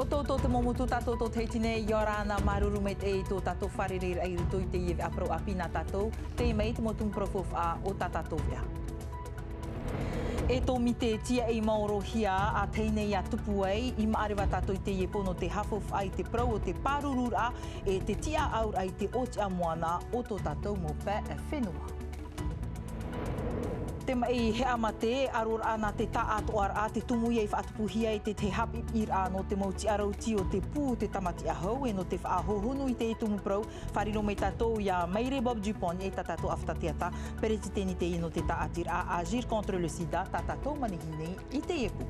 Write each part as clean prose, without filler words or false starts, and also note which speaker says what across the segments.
Speaker 1: Oto te momutu tato to teitine yorana maruru met e to tato wharereira i ruto I te iwe apro apina tato te mei te motum profof a o tatato vea. E tō mi te tia e mauro hia a teine ia tupu ai I maarewa tato I te ie pono te hafof ai te prau o te parurura e te tia aur ai te oti a moana o tō tatou mo pe e whenua. Te mai he amate aror ana te taatoar a te tumu iei whaatupuhia I te hapi ir no te mauti arauti o te pū te tamati ahau e no te whaahohonu I te tumu prau wharino me tatou ia Maire Bob Dupont e tatatou aftatiata pereti teni te ino te taatir a agir contre le sida tatatou manihine I te epu.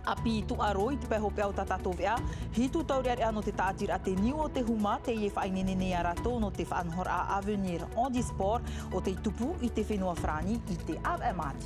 Speaker 1: Api tu aro I te pehope au tatatou vea, hitu tauriare ano te taatir a te niu o te huma te ie whainenene a rato no te whaanhor a avenir on di sport o te tupu I te whenua frani I te av mati.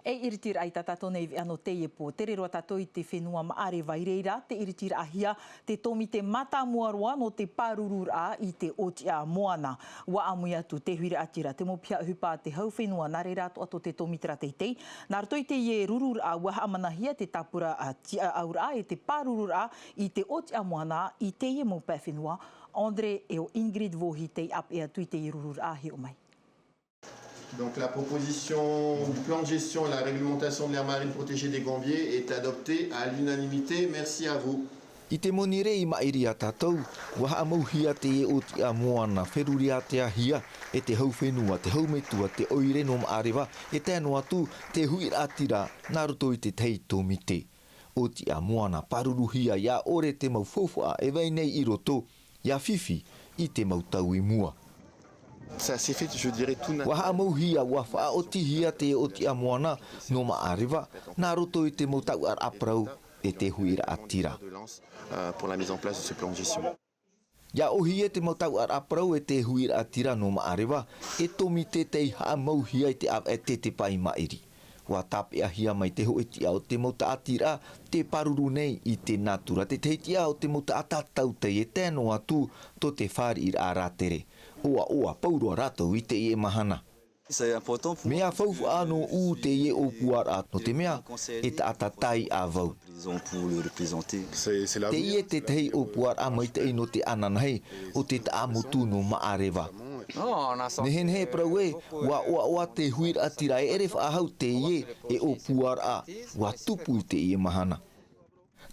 Speaker 1: E iritira ai tatato nei ano te epo, te rero tato I te whenua maare vaireira, te iritira ahia, te tomi te mata muarua no te parurura I te otia moana. Wa amui atu te huire atira, te mopia hupa te hau whenua, nare rato ato te tomitira teitei. Nā rtoi te ie rurura waha amanahia te tapura tia aura e te parurura I te otia moana I te ie mopa whenua. Andre e o Ingrid Vohi te ap e atu I te ie rurura he o mai.
Speaker 2: Donc la proposition du plan de gestion et la réglementation de l'aire marine protégée des Gambiers est adoptée à l'unanimité. Merci à vous.
Speaker 3: I te monire I mairi a tātou, waha amauhia te e oti a moana, wheruria te ahia, e te hau whenua, te hau metua, te oire no maarewa, e tēno atu, te huira atira, nā roto I te tei tōmite. Oti a moana, paruruhia, ia ore te mau fofua, e wei nei I roto, ia whiwhi, I te mau tau I mua.
Speaker 2: Ça s'est fait, je dirais, tout naturellement.
Speaker 3: Waha amauhia, wa whaotihia te oti a moana, no maarewa, nā roto I te mau tau ar aprau, e te huira atira.
Speaker 2: Pour la mise en place de ce plan de gestion.
Speaker 3: Ia ohi e te mau tau ar aprau e te huira atira no maarewa, e tomi te tei haa mauhia I te av e te pai mairi. Wa tape ahia mai te ho eti au te mau ta atira, te paruru nei I te natura, te teiti au te mau ta atatau te e tēno atu, to te whāri I rā tere. Oa paurua rātou I te ie mahana. Mea whaufu anō u te ie o puara no te mea, e ta atatai a vau. Te ie te tei o puara mai te no te ananahei, o te ta amutu no maarewa. Nehen he prau e, wa te huira atira e ere whaahau te ie e o puara, wa tupu I te ie mahana.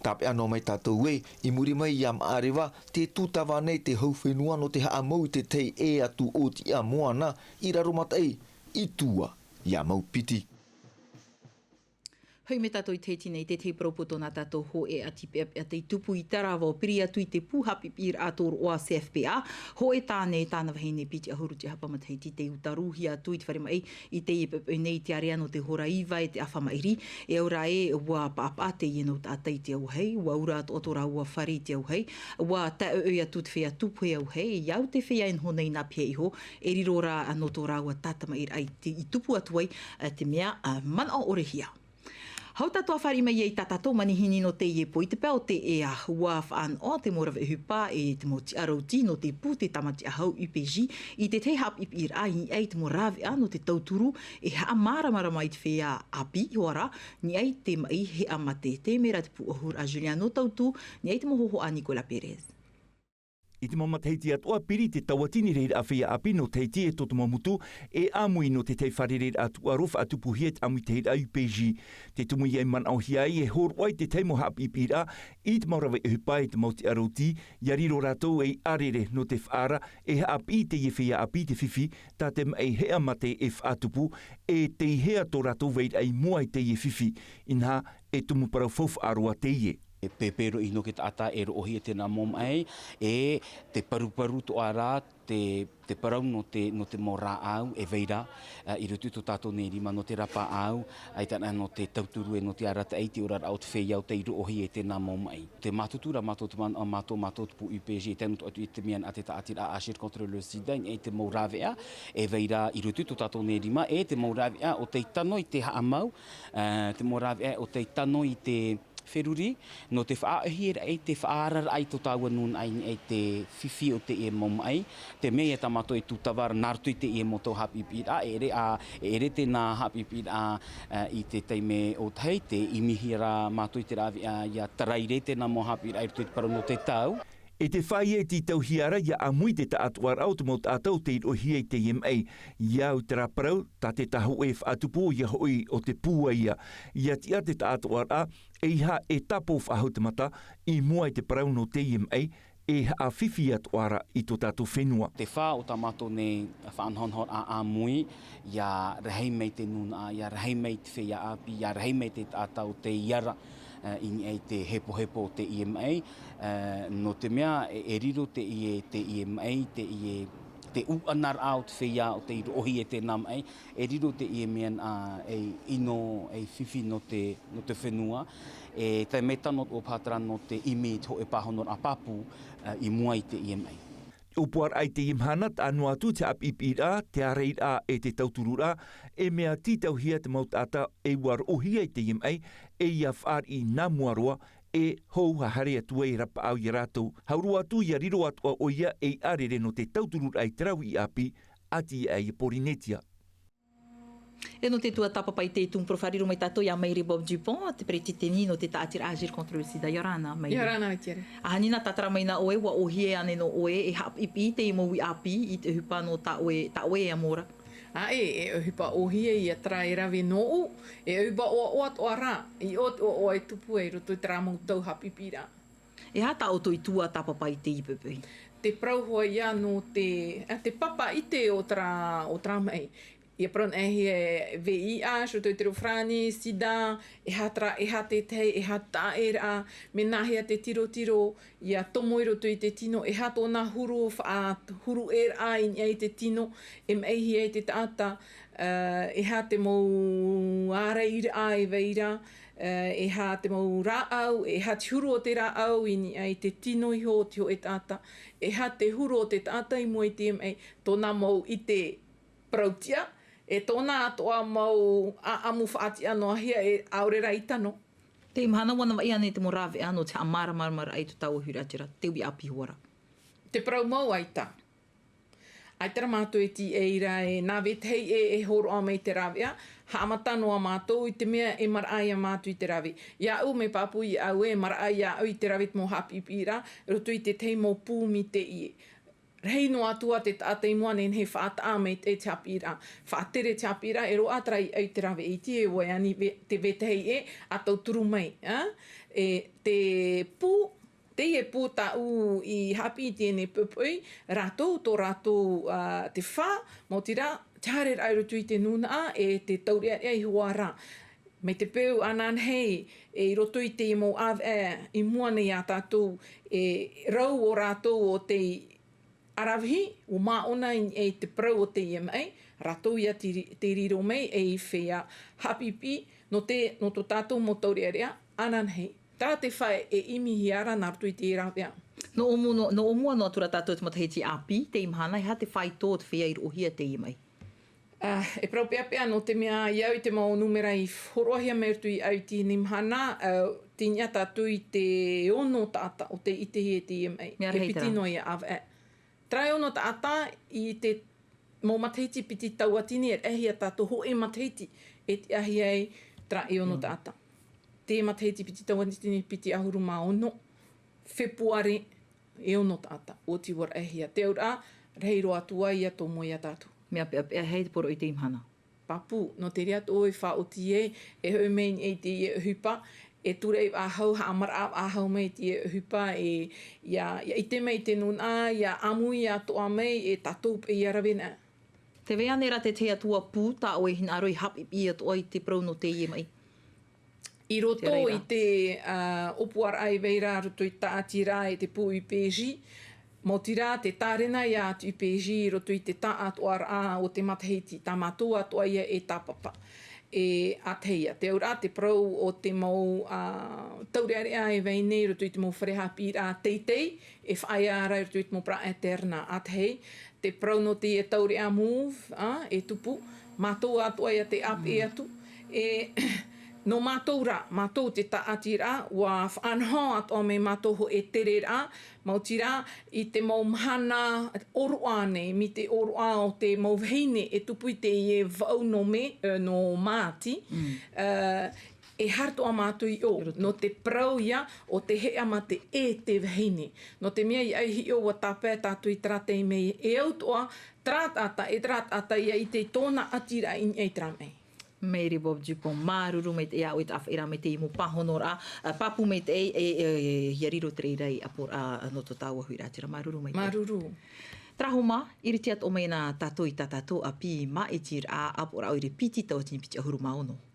Speaker 3: Tape anō mai tātou e, I muri mai I maarewa, te tūtawa nei te hau whenua no te haa mau te tei e atu o ti a moana, I raro matai, I tua, ia mau piti.
Speaker 1: Hau me tātou I teiti nei te te propoto nā tātou ho e atipe a te tupu I tarawa piri atu I te pūhapi pir ātoro o a CFPA. Ho e tāne tāna wahine piti ahuru te hapamateiti te utaruhi atu I te whare mai I te ipepe nei te area no te hora iwa e te awhamairi. E aura e ua paapa te ienau tātai te au hei, ua ura atu otora ua whare te au hei, ua ta ui atu te whea tupu e au hei, iau te whea en honei nā pia iho, e riro rā anotora ua tātama ai I tupu atu ai te mea mana o orehia. Hau tatoa whare mai I tatatou manihini no te iepo I te pēo te ea ua whaan o te morawa e hupa e te moti arauti no te pū te tamati ahau UPG I te te hap ipi ir ai ni ai te morawe a no te tauturu e haa maramara mai te whea api hoara ni ai te mai he amate te mera te pū ahur a Juliano Tautu ni ai te mohoho a Nicola Perez.
Speaker 4: I te mama teiti atoa piri te tawatini reira a whea api no teiti e toto mamutu e amui no te tei whare reira atua rofa atupuhia te amui te reira UPG. Te tumu iei man au hiai e horwai te teimo hapi pira I te maurawa e hupai te mauti arauti ia riro ratou e arere no te whaara e hapi te ie whea api te whiwhi ta te mei hea mate e whaatupu e te hea tō ratou veira ai mua I te ie whiwhi inha e tumu parau fofu aroa te ie.
Speaker 5: E pepero I no ke tata e rohi e tēnā mom ai, e te paru to ara, te parau no te mora au, e veira, I rutu to tātou nei rima no te rapa au, ai tāna no te tauturu e no te arata ei te ora au te wheiau te rohi e tēnā mom ai. Te matutura mato tupu UPG, tēnu to atu I te mian a te taatira a agir contre le sida, e te maurawea, e veira I rutu to tātou nei rima, e te maurawea o te tano I te haamau, te maurawea o te tano I te wheruri, no te whaahira e te whaarar ai to tāua nun ai e te whiwhi o te e mom ai, te mea tamato e tūtawara nārtu i te e moto hapipira, ere te nā hapipira i te teime o tei, te imihira mātou i te rawi ia taraire te nā mo hapipira i te parano te tau.
Speaker 4: E te whai e ti tau hiara ia amui te taatuar au te mau tātou te irohia i te IMA. Ia o te raparau, ta te tahu e whaatupu ia hoi o te pua ia. Ia tia te taatuar a, e iha e tapo whahau te mata, i mua i te parau no te IMA, e a whiwhi atuara i tō tātou whenua.
Speaker 5: Te whā o tamato ne whaanhonhon a amui, ia rehei mei te nuna, ia rehei mei te whea api, ia rehei mei te tātau te iara, i te hepo te IMA, no te mea e riro te IMA, te uanar au te whea o te irohi e te nam ai, e riro te IMA e ino e whiwhi no te whenua, e te metanot o pātara no te imi ho e pāhonor a papu i mua i te IMA.
Speaker 4: Upuar ai te imhana anu atu te apipira, te areira e te tauturura, e mea titau hia te mautata e war ohia i te IMA, e ia whaar i nā muaroa, e hou hahare atua i rapa au i rātou. Haurua atu i riro atua o ia e arere no te tauturura i trau i api, ati ai Porinetia.
Speaker 1: E no te tua tapapai te tung profariro mai tato ia Mairi Bob Dupont, te preti te nino te tātira agir contre le sida. Yorana, Mairi.
Speaker 6: Yorana, tiere.
Speaker 1: Ahanina tatara mai na oe, wa ohie ane no oe, e hapipi te i moui api, i te hupa no ta oe e amora.
Speaker 6: E hupa ohie i a tra e rawe no u, e hupa o at o ara, i o ai tupu e roto i tra mong tau hapipira.
Speaker 1: E hata o toi tua tapapai te ipepe.
Speaker 6: Te prauhua ia no te papa i te o tra mai. Ia pron e VIH, o te reo frani, sida, e ha te tei, e ha ta e ra, me nahia te tiro, ia tomoiro tu i te tino, e ha tōna huru e ra i te tino, e meihi e te taata, e ha te mou areira e veira, e ha te mau rāau, e ha te huru o te rāau i te tino i ho e taata, e ha te huru o te taata i mua i te MA, tōna mau i te prautia, e tōna atoa mau amu whaati anō hia e aurera i tano.
Speaker 1: Te imhana wana wa ia ne te morawe anō te amara marmara ai tu tau huratira, te ui api huara.
Speaker 6: Te prau mau aita. Aitara mātou e ti e ira e nā vetei e horo a mei te rawea, haamata noa mātou i te mea e maraai a mātou i te rawe. Ia au me papu i au e maraai a au i te rawe te mo hapipira, roto i te tei mo pūmi te ie. Rei no atua te tāta i mua nen he whaata me te hapira. Whaatere te hapira e ro atra i te rawe i tie e ani te vetei e atau turu mai. E te pū, te e pū ta u i hapi i tēne pupui, rātou tō rātou te whā, mo tira, te hare rai rotu i te nuna e te taurea i hua rā. Me te peu anan hei, e roto i te mo i mua nei a tātou, e rau o rātou o te arawhi, o maona e te prau o te IMA, ratou ia te riro mei e i whea hapipi no tō tātou mo taurearea, anan hei. Tā te whae e imi hiara nārtu i te rawea.
Speaker 1: No omua no atura tātou te mataheti api, te imhana, e ha te whai tō te whea i rohia te IMA.
Speaker 6: E prau pēpea no te mea iau i te mau numera i horoahia mertu i au ti nimhana, te nia tātou i te ono tāta o te itehi e te IMA.
Speaker 1: Mea rei tara.
Speaker 6: E piti no i awe. Trai ono tāta i te mō matahiti piti tauatini e ahia tātou ho e matahiti e te ahia e tra e ono tāta. Te matahiti piti tauatini piti ahuru mā ono, fepuare e ono tāta, o ti wara ahia. Te aura, reiro atua ia tō moia tātou.
Speaker 1: Mea pēpea hei te poro i te imhana.
Speaker 6: Papu, no te rea tō e wha o ti e hau mei e te e hupa, e ture a hau ha amara a hau mei te hupa e i te mei te nuna, ia amui a toa mei e tatou pe i arawena.
Speaker 1: Te wea nera te te atua pū, tā o e hina aroi hapipi atua i te prau no te IMA.
Speaker 6: I roto i te opuara ai veira roto i tātira e te pū i pēji, mo tira te tārena i atu i pēji i roto i te tā atuara o te matahiti, tā mātua atua ia e tāpapa. E ateia. Te aura te prau o te mau taurearea e veinei roto i te mau wharehapi a teitei, e whaia ara roto i te mau pra eterna atei. Te prau no te e taurea move, e tupu, mātou atua ia te ape atu, e no mātou rā, mātou te taati rā, wa whaanho at o me mātou ho e tere rā, mauti rā, i te mau mahana oroa nei, mi te oroa o te mau vahine, e tupu i te ie vau no me, no māti, e harto a mātou i o, no te prau ia, o te hea ma te e te vahine. No te mea i ai hi o wa tāpea tātou i trate i mei, e au toa, trātata, e trātata ia i te tōna atira i ei tramei.
Speaker 1: Meiri Bob Jupon, maruru me te ea o i tawhira me te imu pahono rā, papu me te e hiariro te reirei apora no to tāua hui rātira, maruru me te.
Speaker 6: Maruru.
Speaker 1: Trahoma, iri tia o me nā tātou i tātou a pi ma e tir a apora o iri piti tau tini piti ahuru maono.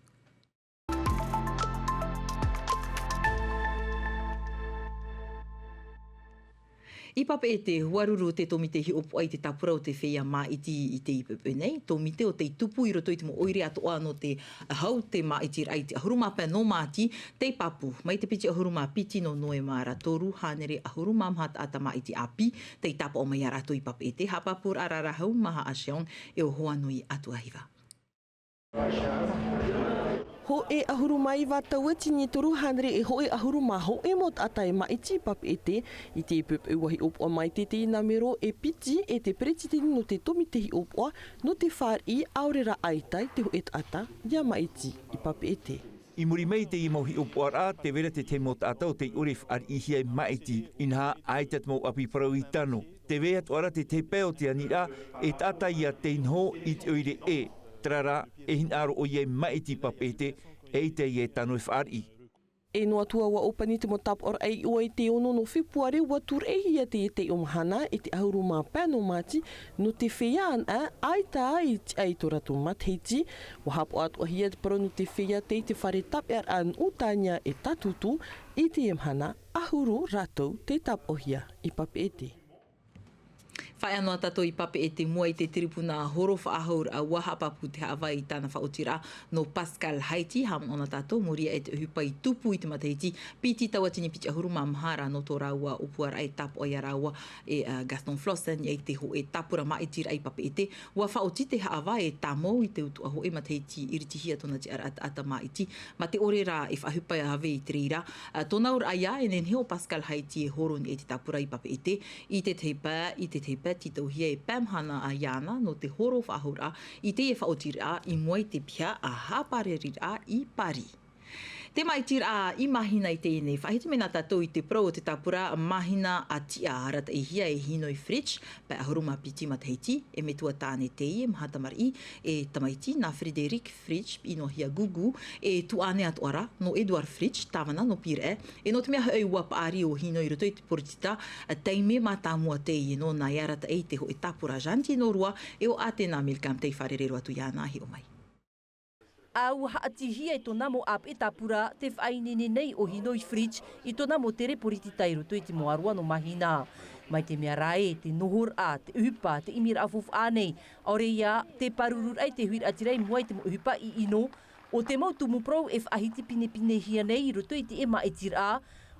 Speaker 1: I papa e te huaruru te tomite hi opo ai te tapura o te whea mā iti i te ipepe nei. Tomite o te tupu i roto i te mo oire atoa no te hau te mā iti rai te ahuruma pia no māti te papu. Mai te piti ahuruma piti no noe mā ratoru hanere ahuruma mhata ata mā iti api te tapa o mai arato i papa e te hapapur ararahau maha aseong e o hoa nui atu ahiva.
Speaker 7: Ho e ahuru mai wātau tini toru hanere e ho e ahuru maho e mot atai maiti pap e te i te pup e wahi opua mai te te namero e piti e te presidenti no te tomite hi opua no te whār i aurera aitai te ho et ata ia maiti i pap e te.
Speaker 4: I muri mei te i mauhi opua rā, te vera te te mot atau te uref ar i hiai maiti inha aitat mau api parau i tano. Te vea tuara te te peo te anira e tata ia te inho i te oire e. Trara e hin aro o iei maiti papete e te ie tano e whaari.
Speaker 7: E noa tua wa opani te mo tap or ai ua i te ono no fepuare wa tur e hia te o mahana e te ahuru mā pēno māti no te whea ana ai tā i te ai toratu matheiti wa hapo atu a hia te paro no te whea te whare tap ar an utanya e tatutu i te mahana ahuru ratou te tap o hia i papete.
Speaker 1: Whai anō tato i pape e te mua i te tiripuna horo whaahaur a wahapapu te hawa i tāna whaotira no Pascal Haiti, hamon ona tato, moria e te uhupa i tupu i te mataiti, piti tawa tini piti ahuru mā mahara no tō rāua upuara e tapo ai rāua e Gaston Flossen, i te ho e tapura mai tira i pape e te, wa whaoti te hawa e tamo i te utu aho e mataiti iritihia tona te ata maiti, ma te ore rā e whahupa i hawe i te reira. Tōna ura aia e nen heo Pascal Haiti e horon e te tapura i pape e te, i te teipa, ti tauhia e pēmhana a Iana no te horo whahura i te e whaotira i mua i te pia a haparerira i pari. Te maitira i mahina i te ene, whahiti mena tātou i te pro o te tapura mahina a tia harata i hia e hinoi fridge, pa ahuruma piti mataiti, e metua tāne te i, mahatamari, e tamaiti na Frederic Fridge, i no hia gugu, e tuane atuara, no Edward Fridge, tāwana no pire e no te mea hau wapa ari o hinoi roto i te poritita, teime mā tāmua te i no nā iarata e te ho e tapura janti no rua, e o ate nā milkam te i wharerero atu iana hi o mai.
Speaker 8: Au haatihia i tōna mo ap e tapura te whainini nei o hinoi fridge i tōna mo tere poriti tairu tui te moarua no mahina. Mai te mea rae, te nohor a, te uhupa, te imira afuf anei. Aure ia, te parurur ai te huir atirei muai te mo uhupa i ino. O te mau tumu prou e whahiti pine pine hia nei i roto i te ema e tira.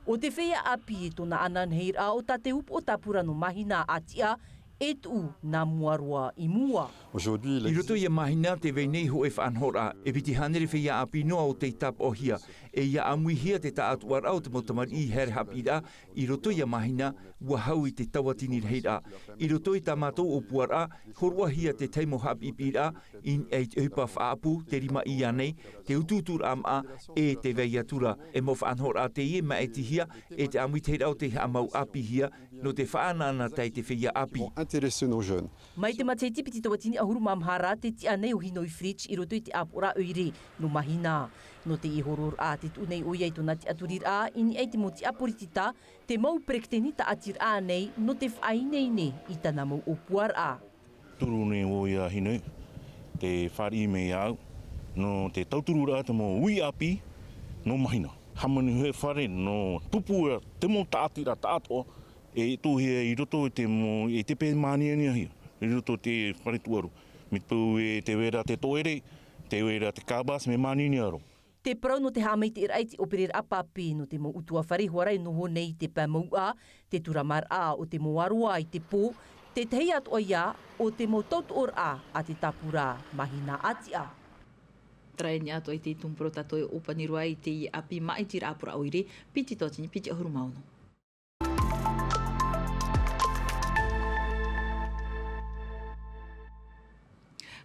Speaker 8: O te whea api e tōna anan heira o ta te upo o tapura no mahina atia. E tu nā muarua i mua.
Speaker 4: I roto ia mahina te veinei ho e whanhora, e piti hanere whia api noa o te tap o hia, e ia amui hia te ta atuar au te motamari i here hapira, i roto ia mahina, ua hau i te tawatini reira. I roto i ta mātou o puara, horua hia te teimo hapi pira, in e te hupa whaapu, te rima i anei, te ututur ama, e te veiatura, e mo whanhora te ie ma e ti hia, e te amui te rau te amau api hia, no te whaanana tai te whia api.
Speaker 8: Mai te mataiti piti tawatini ahuru mamhara te ti anei o hinoi fridge i roto i te apora oire no mahina. No te ihoror a te tunei oia i tona te aturir a ini ei te moti aporitita te mau prekteni ta atir a nei no te whainei ne i tana mau opuar a.
Speaker 9: Turu ne oia hinoi, te whari me au, no te tauturura te mo ui api no mahina. Hamani hoi whare no tupua te mo taatira taatoa, e tō hea i roto te mo e te pē māniania hia, i roto te whare tuaru. Me pū e te wera te toere, te wera te kābas me māniania aro.
Speaker 8: Te prau no te hāmei te iraiti o perera apapi no te mo utua whare huarai noho nei te pāmaua, te turamar a o te mo arua i te pō, te tei atu o ia o te mo tautor a te tapura mahina atia.
Speaker 1: Traini ato i te tumpro tato e opanirua i te api mai tira apura oire, piti totini, piti ahuru mauno.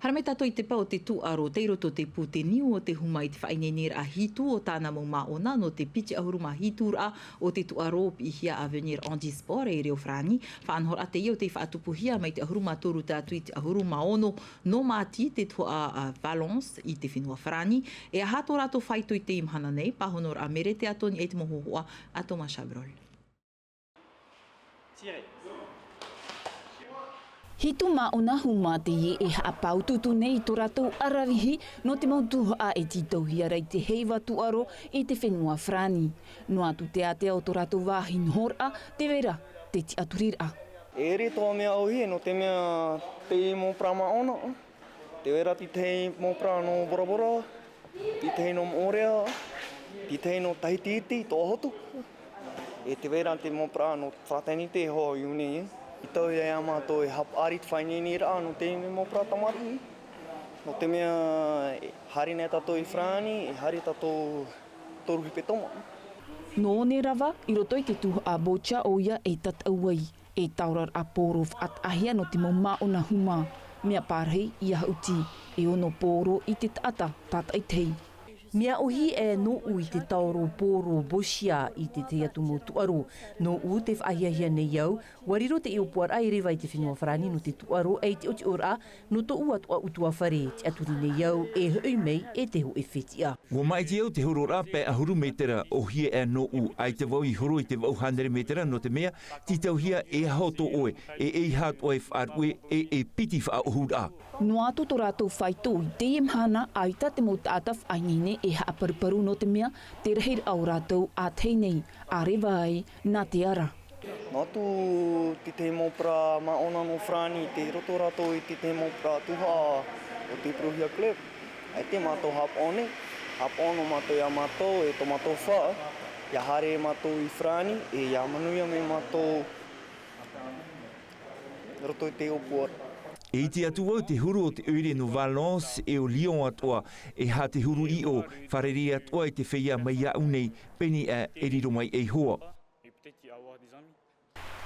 Speaker 1: Harame tato i te pau te tuaro, te roto te pu te niu o te humai te whainenir a hitu o tāna mau maona no te piti ahuru ma hitura o te tuaro pi hia a venir on dispore e reo frani. Whaanhor a te iau te whaatupuhia mai te ahuru ma toru tātu i te ahuru maono no mati te tua a Valence i te whenua frani. E a hato rato whaito i te imhana nei, pahonor a mere te ato ni e te mohohoa ato ma Chabrol.
Speaker 10: Hitu maona huma te ie e haapau tutu nei tō rātou arawihi no te mautuha e titauhia rei te heiwa tuaro i te whenua frani. No atu te atea o tō rātou wāhin hora te vera te ti aturira.
Speaker 11: E re tō mea auhi no te mea te mō prama ona. Te vera ti te mō pra no borabora, ti te no morea, ti te no tahititi tō hotu. E te vera te mō pra no whatenite ho iune. I tau e amato e hap arit whainini rā no te mō pra tamari. No te mea harine tato i frani, e hari tato toruhi pe toma.
Speaker 10: No ne rawa, i roto i te tuha a bocha o ia e tatauai. E taurar a pōro at ahia no te mau maona huma. Mea pārhei i aha uti, e ono pōro i te tata, tata i tei.
Speaker 8: Mea ohi e no u i te tauro pōro bosia i te te atu mo tuaro. No u te whahiahia nei au, wariro te iopuar ai rewa i te whenua wharani no te tuaro e te oti ora no to ua tua utua whare te aturi nei au e hui mei e te ho e whetia.
Speaker 4: Wa mai te au te horo rape a huru metera o hia e no u ai te wau i horo i te wau handere metera no te mea ti tau hia e haoto oe e hat oe whaarue e piti wha ohura.
Speaker 10: No atu tō rātou whaito i te mahana aita te mo tāta whaingine e haaparuparu no te mea te rahir au rātou a teinei a rewa ai nā te ara.
Speaker 11: Nā tu ti te mō pra maona no frani, te roto rātou i ti te mō pra tuha o te Pruhia Club. E te mātou hap one, hap ono mātou ia mātou e to mātou wha. Ia hare mātou i frani e ia manuia me mātou roto i te opuara.
Speaker 4: E te atu au te huru o te ure no Valence e o Lyon atoa e ha te huru i o whareri atoa i te whaia mai au nei peni e riro mai e hoa.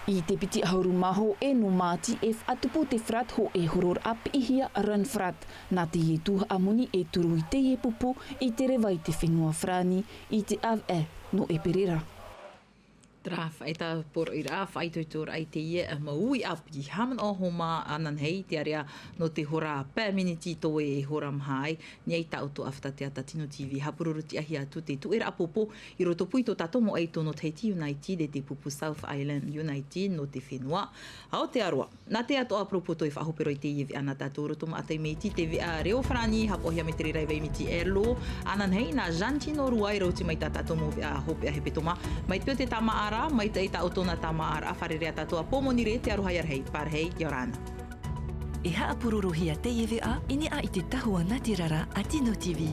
Speaker 10: I te piti hauru maho e no mati e whatupu te frat ho e horor ap i hia run frat. Nā te e tuha amuni e turu i te e pupu i te rewa i te whenua frani i te av e no e perera.
Speaker 1: Tra whaita por i rā, whaito i tōra i te ie a maui api haman o homa anan hei te area no te hora pē miniti tō e hora mhai, ni ei tau tō afta te ata Tino TV, hapururuti ahi atu te tuera apopo i roto pui tō tato mo eito no Tahiti United de te pupu South Island United no te whenua. Hao te aroa, nā te ato apropo tō i whahopero i te ie vi ana tātou roto ma atai meiti te vi a reo frani, hapohia me te rei wei miti erlo, anan hei nā jantino ruai rauti mai tā tātou mo vi a hope a hepetoma, mai pio te tama ara, mai te ita otona tama ar a wharerea tātua pōmonire te arohai arhei, parhei, Yorana.
Speaker 12: E haa pururuhia te EVA, ini a i te tahua Natirara a Tino TV.